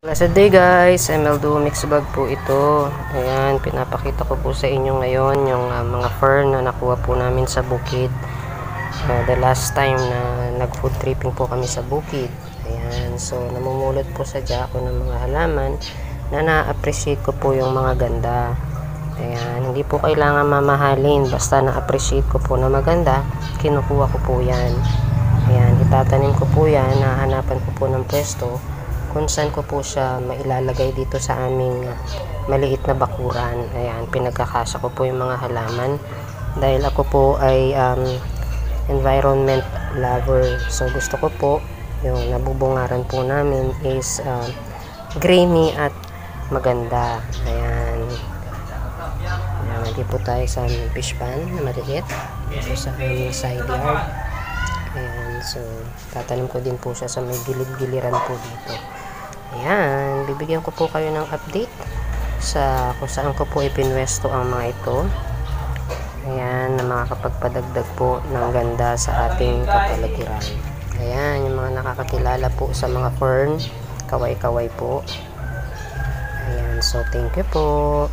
Blessed day guys, ML Mix Bag po ito. Ayan, pinapakita ko po sa inyo ngayon yung mga fern na nakuha po namin sa bukid. The last time na nag food tripping po kami sa bukid. Ayan, so namumulot po sa ako ng mga halaman na na-appreciate ko po yung mga ganda. Ayan, hindi po kailangan mamahalin, basta na-appreciate ko po na maganda, kinukuha ko po yan. Ayan, itatanim ko po yan, nahanapan ko po ng pwesto kung saan ko po siya mailalagay dito sa aming maliit na bakuran. Ayan, pinagkakasya ko po yung mga halaman dahil ako po ay environment lover. So gusto ko po yung nabubungaran po namin is grainy at maganda. Ayan. Ayan, hindi po tayo sa fish pan na maliit dito sa aming side yard. Ayan, so tatanim ko din po siya sa may gilid-giliran po dito. Ayan, bibigyan ko po kayo ng update sa kung saan ko po ipinwesto ang mga ito. Ayan, na makakapagpadagdag po ng ganda sa ating kapaligiran. Ayan, yung mga nakakakilala po sa mga fern, kaway-kaway po. Ayan, so thank you po.